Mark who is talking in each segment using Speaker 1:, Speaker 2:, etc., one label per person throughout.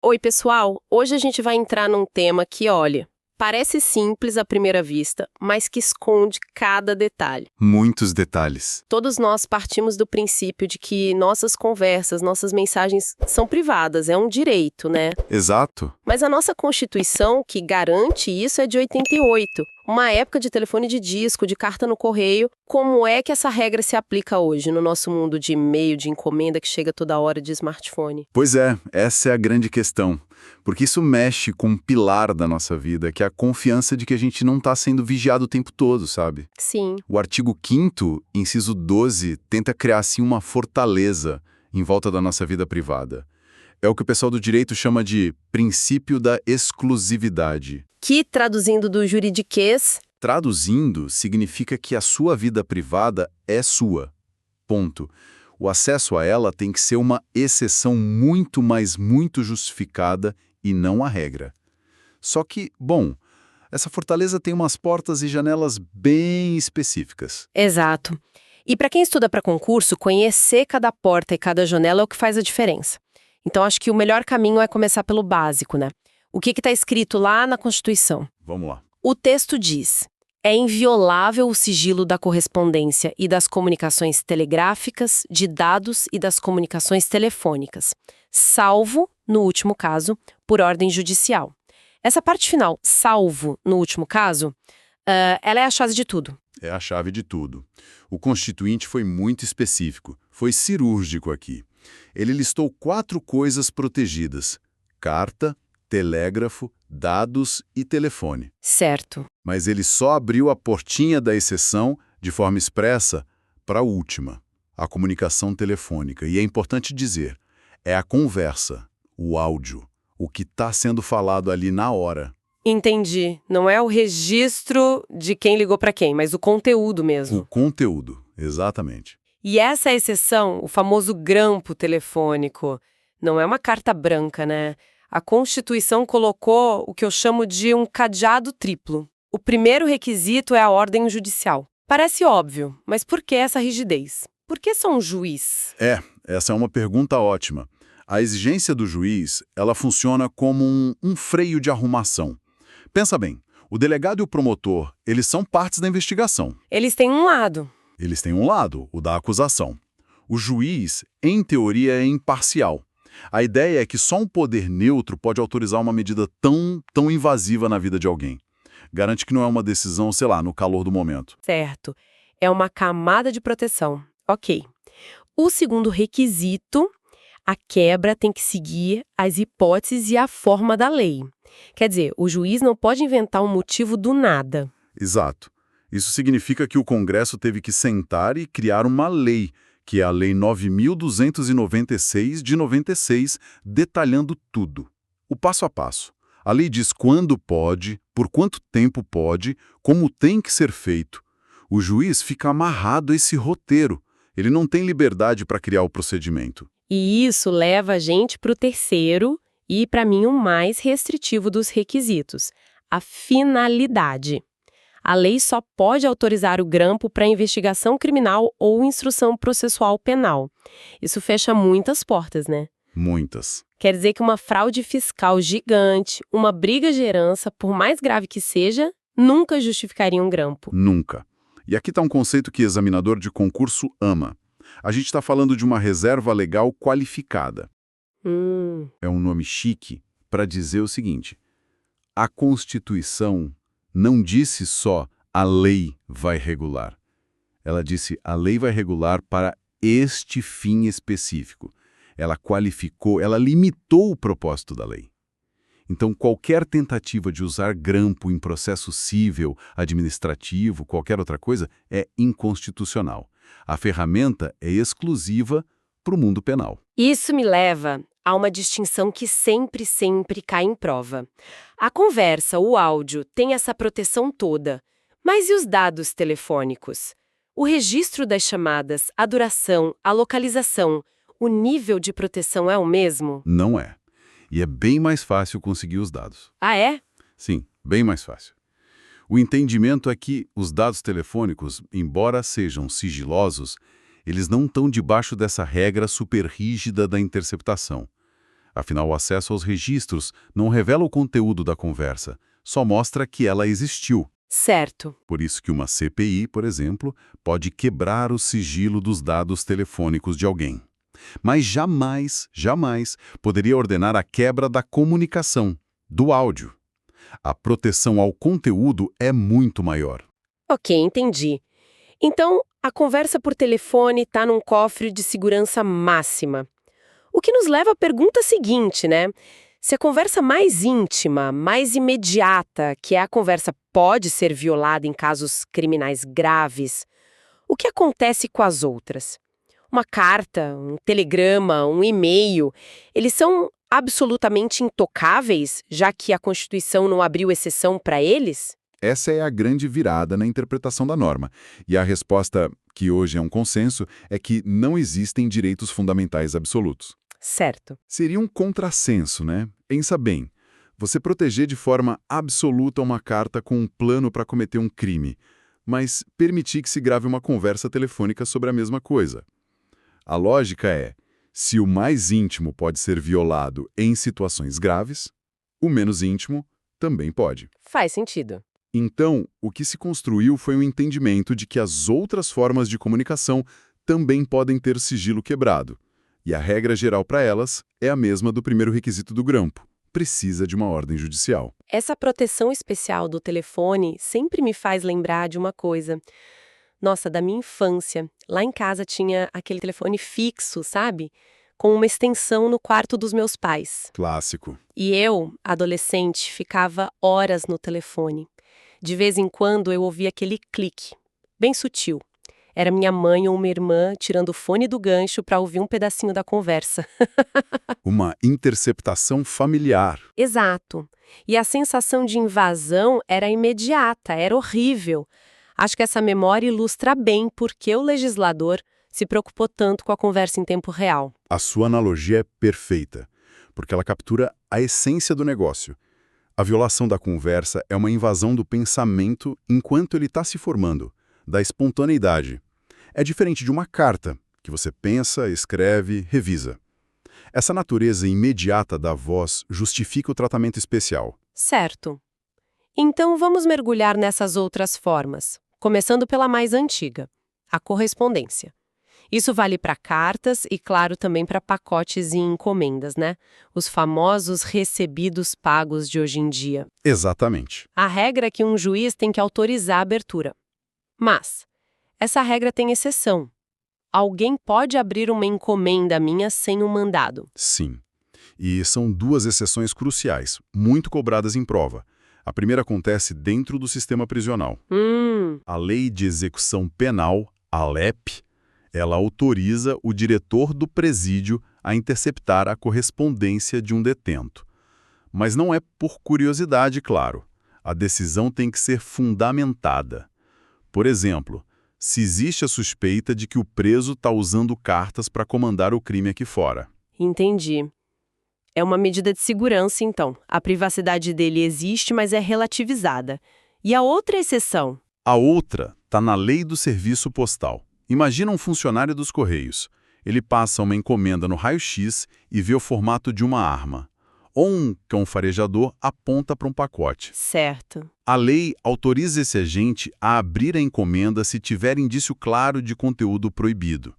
Speaker 1: Oi, pessoal! Hoje a gente vai entrar num tema que, olha, parece simples à primeira vista, mas que esconde cada detalhe.
Speaker 2: Muitos detalhes.
Speaker 1: Todos nós partimos do princípio de que nossas conversas, nossas mensagens são privadas, é um direito, né?
Speaker 2: Exato.
Speaker 1: Mas a nossa Constituição, que garante isso, é de 88, uma época de telefone de disco, de carta no correio. Como é que essa regra se aplica hoje, no nosso mundo de e-mail, de encomenda que chega toda hora de smartphone?
Speaker 2: Pois é, essa é a grande questão. Porque isso mexe com um pilar da nossa vida, que é a confiança de que a gente não está sendo vigiado o tempo todo, sabe?
Speaker 1: Sim.
Speaker 2: O artigo 5º, inciso 12, tenta criar assim uma fortaleza em volta da nossa vida privada. É o que o pessoal do direito chama de princípio da exclusividade.
Speaker 1: Que, traduzindo do juridiquês,
Speaker 2: Traduzindo, significa que a sua vida privada é sua. Ponto. O acesso a ela tem que ser uma exceção muito, mas muito justificada e não a regra. Só que, bom, essa fortaleza tem umas portas e janelas bem específicas.
Speaker 1: exato. E para quem estuda para concurso, conhecer cada porta e cada janela é o que faz a diferença. Então, acho que o melhor caminho é começar pelo básico, né? O que está escrito lá na Constituição?
Speaker 2: Vamos lá.
Speaker 1: O texto diz: é inviolável o sigilo da correspondência e das comunicações telegráficas, de dados e das comunicações telefônicas, salvo, no último caso, por ordem judicial. Essa parte final, salvo, no último caso, ela é a chave de tudo.
Speaker 2: É a chave de tudo. O Constituinte foi muito específico, foi cirúrgico aqui. Ele listou 4 coisas protegidas: carta, telégrafo, dados e telefone.
Speaker 1: Certo.
Speaker 2: Mas ele só abriu a portinha da exceção, de forma expressa, para a última, a comunicação telefônica. E é importante dizer, é a conversa, o áudio, o que está sendo falado ali na hora.
Speaker 1: Entendi. Não é o registro de quem ligou para quem, mas o conteúdo mesmo.
Speaker 2: O conteúdo, exatamente.
Speaker 1: E essa exceção, o famoso grampo telefônico, não é uma carta branca, né? A Constituição colocou o que eu chamo de um cadeado triplo. O primeiro requisito é a ordem judicial. Parece óbvio, mas por que essa rigidez? Por que só um juiz?
Speaker 2: Essa é uma pergunta ótima. A exigência do juiz, ela funciona como um freio de arrumação. Pensa bem, o delegado e o promotor, eles são partes da investigação.
Speaker 1: Eles têm um lado.
Speaker 2: Eles têm um lado, o da acusação. O juiz, em teoria, é imparcial. A ideia é que só um poder neutro pode autorizar uma medida tão invasiva na vida de alguém. Garante que não é uma decisão, sei lá, no calor do momento.
Speaker 1: Certo. É uma camada de proteção. Ok. O segundo requisito, a quebra tem que seguir as hipóteses e a forma da lei. Quer dizer, o juiz não pode inventar um motivo do nada.
Speaker 2: Exato. Isso significa que o Congresso teve que sentar e criar uma lei, que é a Lei 9.296 de 96, detalhando tudo. O passo a passo. A lei diz quando pode, por quanto tempo pode, como tem que ser feito. O juiz fica amarrado a esse roteiro. Ele não tem liberdade para criar o procedimento.
Speaker 1: E isso leva a gente para o terceiro e, para mim, o mais restritivo dos requisitos, a finalidade. A lei só pode autorizar o grampo para investigação criminal ou instrução processual penal. Isso fecha muitas portas, né?
Speaker 2: Muitas.
Speaker 1: Quer dizer que uma fraude fiscal gigante, uma briga de herança, por mais grave que seja, nunca justificaria um grampo.
Speaker 2: Nunca. E aqui está um conceito que examinador de concurso ama. A gente está falando de uma reserva legal qualificada. É um nome chique para dizer o seguinte: a Constituição não disse só a lei vai regular. Ela disse a lei vai regular para este fim específico. Ela qualificou, ela limitou o propósito da lei. Então, qualquer tentativa de usar grampo em processo cível, administrativo, qualquer outra coisa, é inconstitucional. A ferramenta é exclusiva para o mundo penal.
Speaker 1: Isso me leva a uma distinção que sempre cai em prova. A conversa, o áudio, tem essa proteção toda. Mas e os dados telefônicos? O registro das chamadas, a duração, a localização, o nível de proteção é o mesmo?
Speaker 2: Não é. E é bem mais fácil conseguir os dados.
Speaker 1: Ah, é?
Speaker 2: Sim, bem mais fácil. O entendimento é que os dados telefônicos, embora sejam sigilosos, eles não estão debaixo dessa regra super rígida da interceptação. Afinal, o acesso aos registros não revela o conteúdo da conversa, só mostra que ela existiu.
Speaker 1: Certo.
Speaker 2: Por isso que uma CPI, por exemplo, pode quebrar o sigilo dos dados telefônicos de alguém. Mas jamais poderia ordenar a quebra da comunicação, do áudio. A proteção ao conteúdo é muito maior.
Speaker 1: Ok, entendi. Então, a conversa por telefone está num cofre de segurança máxima. O que nos leva à pergunta seguinte, né? Se a conversa mais íntima, mais imediata, que é a conversa, pode ser violada em casos criminais graves, o que acontece com as outras? Uma carta, um telegrama, um e-mail, eles são absolutamente intocáveis, já que a Constituição não abriu exceção para eles?
Speaker 2: Essa é a grande virada na interpretação da norma. E a resposta, que hoje é um consenso, é que não existem direitos fundamentais absolutos.
Speaker 1: Certo.
Speaker 2: Seria um contrassenso, né? Pensa bem. Você proteger de forma absoluta uma carta com um plano para cometer um crime, mas permitir que se grave uma conversa telefônica sobre a mesma coisa. A lógica é, se o mais íntimo pode ser violado em situações graves, o menos íntimo também pode.
Speaker 1: Faz sentido.
Speaker 2: Então, o que se construiu foi um entendimento de que as outras formas de comunicação também podem ter sigilo quebrado. E a regra geral para elas é a mesma do primeiro requisito do grampo. Precisa de uma ordem judicial.
Speaker 1: Essa proteção especial do telefone sempre me faz lembrar de uma coisa. Nossa, da minha infância. Lá em casa tinha aquele telefone fixo, sabe? Com uma extensão no quarto dos meus pais.
Speaker 2: Clássico.
Speaker 1: E eu, adolescente, ficava horas no telefone. De vez em quando eu ouvia aquele clique, bem sutil. Era minha mãe ou uma irmã tirando o fone do gancho para ouvir um pedacinho da conversa.
Speaker 2: Uma interceptação familiar.
Speaker 1: Exato. E a sensação de invasão era imediata, era horrível. Acho que essa memória ilustra bem por que o legislador se preocupou tanto com a conversa em tempo real.
Speaker 2: A sua analogia é perfeita, porque ela captura a essência do negócio. A violação da conversa é uma invasão do pensamento enquanto ele está se formando, da espontaneidade. É diferente de uma carta, que você pensa, escreve, revisa. Essa natureza imediata da voz justifica o tratamento especial.
Speaker 1: Certo. Então vamos mergulhar nessas outras formas, começando pela mais antiga, a correspondência. Isso vale para cartas e, claro, também para pacotes e encomendas, né? Os famosos recebidos pagos de hoje em dia.
Speaker 2: Exatamente.
Speaker 1: A regra é que um juiz tem que autorizar a abertura. Mas essa regra tem exceção. Alguém pode abrir uma encomenda minha sem um mandado.
Speaker 2: Sim. E são duas exceções cruciais, muito cobradas em prova. A primeira acontece dentro do sistema prisional. A Lei de Execução Penal, a LEP, ela autoriza o diretor do presídio a interceptar a correspondência de um detento. Mas não é por curiosidade, claro. A decisão tem que ser fundamentada. Por exemplo, se existe a suspeita de que o preso está usando cartas para comandar o crime aqui fora.
Speaker 1: Entendi. É uma medida de segurança, então. A privacidade dele existe, mas é relativizada. E a outra exceção?
Speaker 2: A outra está na Lei do Serviço Postal. Imagina um funcionário dos Correios. Ele passa uma encomenda no raio-x e vê o formato de uma arma. Ou um cão farejador aponta para um pacote.
Speaker 1: Certo.
Speaker 2: A lei autoriza esse agente a abrir a encomenda se tiver indício claro de conteúdo proibido.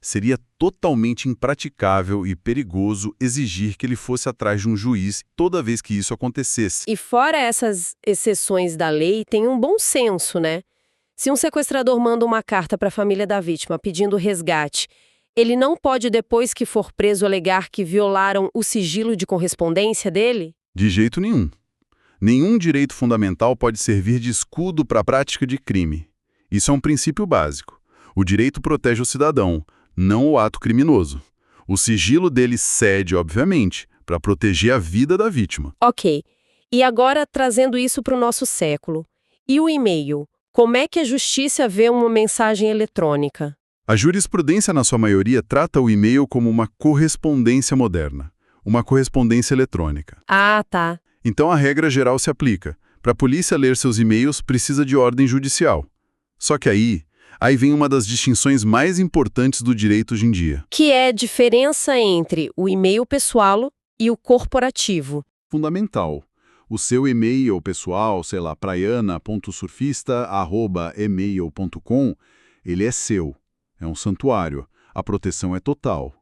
Speaker 2: Seria totalmente impraticável e perigoso exigir que ele fosse atrás de um juiz toda vez que isso acontecesse.
Speaker 1: E fora essas exceções da lei, tem um bom senso, né? Se um sequestrador manda uma carta para a família da vítima pedindo resgate, ele não pode, depois que for preso, alegar que violaram o sigilo de correspondência dele?
Speaker 2: De jeito nenhum. Nenhum direito fundamental pode servir de escudo para a prática de crime. Isso é um princípio básico. O direito protege o cidadão, não o ato criminoso. O sigilo dele cede, obviamente, para proteger a vida da vítima.
Speaker 1: Ok. E agora, trazendo isso para o nosso século. E o e-mail? Como é que a justiça vê uma mensagem eletrônica?
Speaker 2: A jurisprudência, na sua maioria, trata o e-mail como uma correspondência moderna, uma correspondência eletrônica.
Speaker 1: Ah, tá.
Speaker 2: Então a regra geral se aplica. Para a polícia ler seus e-mails, precisa de ordem judicial. Só que aí vem uma das distinções mais importantes do direito hoje em dia.
Speaker 1: Que é a diferença entre o e-mail pessoal E o corporativo?
Speaker 2: Fundamental. O seu e-mail pessoal, sei lá, praiana.surfista@email.com, ele é seu. É um santuário. A proteção é total.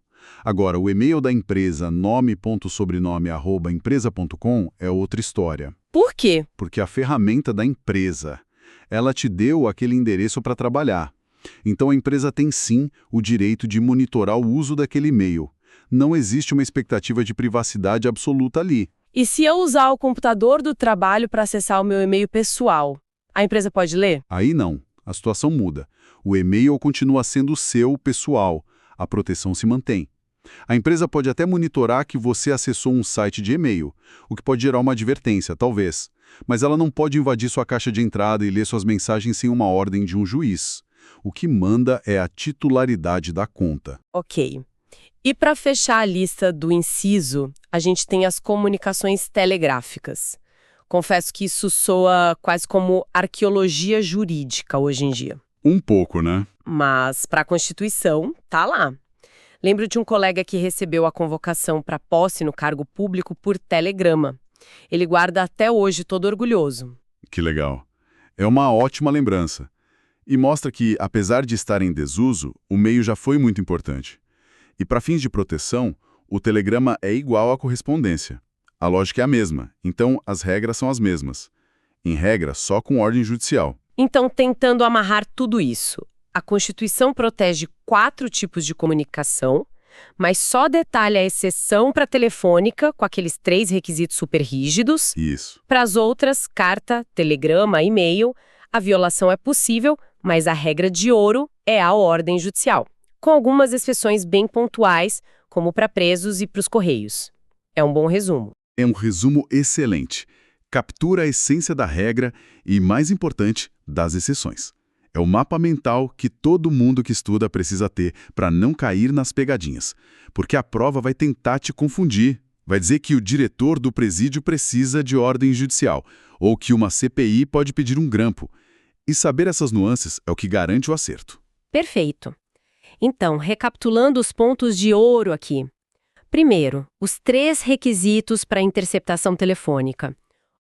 Speaker 2: Agora, o e-mail da empresa, nome.sobrenome@empresa.com, é outra história.
Speaker 1: Por quê?
Speaker 2: Porque a ferramenta da empresa, ela te deu aquele endereço para trabalhar. Então a empresa tem sim o direito de monitorar o uso daquele e-mail. Não existe uma expectativa de privacidade absoluta ali.
Speaker 1: E se eu usar o computador do trabalho para acessar o meu e-mail pessoal, a empresa pode ler?
Speaker 2: Aí não, a situação muda. O e-mail continua sendo seu, pessoal. A proteção se mantém. A empresa pode até monitorar que você acessou um site de e-mail, o que pode gerar uma advertência, talvez. Mas ela não pode invadir sua caixa de entrada e ler suas mensagens sem uma ordem de um juiz. O que manda é a titularidade da conta.
Speaker 1: Ok. E para fechar a lista do inciso, a gente tem as comunicações telegráficas. Confesso que isso soa quase como arqueologia jurídica hoje em dia.
Speaker 2: Um pouco, né?
Speaker 1: Mas para a Constituição, tá lá. Lembro de um colega que recebeu a convocação para posse no cargo público por telegrama. Ele guarda até hoje todo orgulhoso.
Speaker 2: Que legal. É uma ótima lembrança. E mostra que, apesar de estar em desuso, o meio já foi muito importante. E para fins de proteção, o telegrama é igual à correspondência. A lógica é a mesma, então as regras são as mesmas. Em regra, só com ordem judicial.
Speaker 1: Então, tentando amarrar tudo isso, a Constituição protege 4 tipos de comunicação, mas só detalha a exceção para telefônica, com aqueles 3 requisitos super rígidos.
Speaker 2: Isso.
Speaker 1: Para as outras, carta, telegrama, e-mail, a violação é possível, mas a regra de ouro é a ordem judicial, com algumas exceções bem pontuais, como para presos e para os correios. É um bom resumo.
Speaker 2: É um resumo excelente. Captura a essência da regra e, mais importante, das exceções. É o mapa mental que todo mundo que estuda precisa ter para não cair nas pegadinhas. Porque a prova vai tentar te confundir. Vai dizer que o diretor do presídio precisa de ordem judicial, ou que uma CPI pode pedir um grampo. E saber essas nuances é o que garante o acerto.
Speaker 1: Perfeito. Então, recapitulando os pontos de ouro aqui. Primeiro, os 3 requisitos para interceptação telefônica: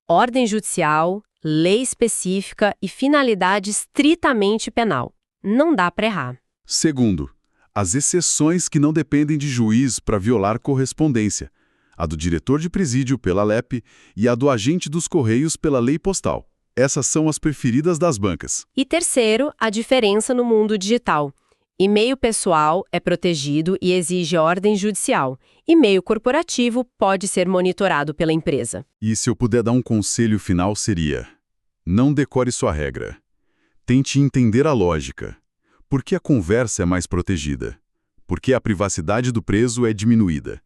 Speaker 1: ordem judicial, lei específica e finalidade estritamente penal. Não dá para errar.
Speaker 2: Segundo, as exceções que não dependem de juiz para violar correspondência. A do diretor de presídio pela LEP e a do agente dos Correios pela lei postal. Essas são as preferidas das bancas.
Speaker 1: E terceiro, a diferença no mundo digital. E-mail pessoal é protegido e exige ordem judicial. E-mail corporativo pode ser monitorado pela empresa.
Speaker 2: E se eu puder dar um conselho final seria: não decore sua regra. Tente entender a lógica. Por que a conversa é mais protegida? Por que a privacidade do preso é diminuída?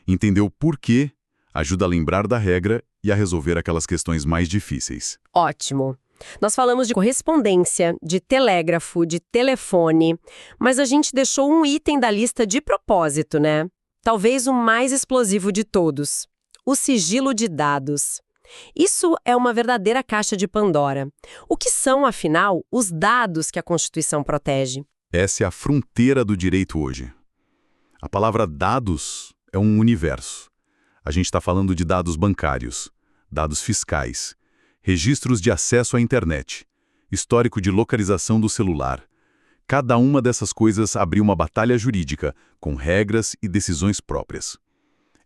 Speaker 2: Entender o porquê ajuda a lembrar da regra e a resolver aquelas questões mais difíceis.
Speaker 1: Ótimo. Nós falamos de correspondência, de telégrafo, de telefone, mas a gente deixou um item da lista de propósito, né? Talvez o mais explosivo de todos: o sigilo de dados. Isso é uma verdadeira caixa de Pandora. O que são, afinal, os dados que a Constituição protege?
Speaker 2: Essa é a fronteira do direito hoje. A palavra dados é um universo. A gente está falando de dados bancários, dados fiscais, registros de acesso à internet, histórico de localização do celular. Cada uma dessas coisas abriu uma batalha jurídica, com regras e decisões próprias.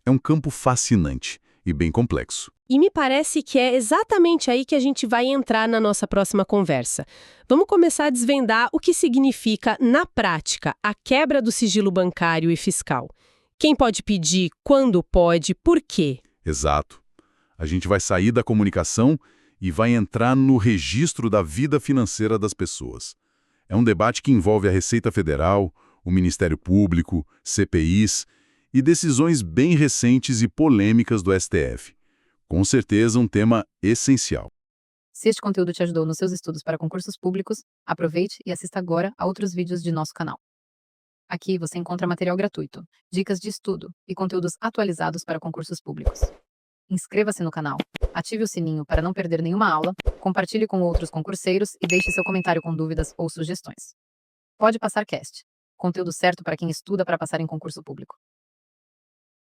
Speaker 2: É um campo fascinante e bem complexo.
Speaker 1: E me parece que é exatamente aí que a gente vai entrar na nossa próxima conversa. Vamos começar a desvendar o que significa, na prática, a quebra do sigilo bancário e fiscal. Quem pode pedir, quando pode, por quê?
Speaker 2: Exato. A gente vai sair da comunicação e vai entrar no registro da vida financeira das pessoas. É um debate que envolve a Receita Federal, o Ministério Público, CPIs e decisões bem recentes e polêmicas do STF. Com certeza um tema essencial.
Speaker 3: Se este conteúdo te ajudou nos seus estudos para concursos públicos, aproveite e assista agora a outros vídeos de nosso canal. Aqui você encontra material gratuito, dicas de estudo e conteúdos atualizados para concursos públicos. Inscreva-se no canal, ative o sininho para não perder nenhuma aula, compartilhe com outros concurseiros e deixe seu comentário com dúvidas ou sugestões. Pode Passar Cast, conteúdo certo para quem estuda para passar em concurso público.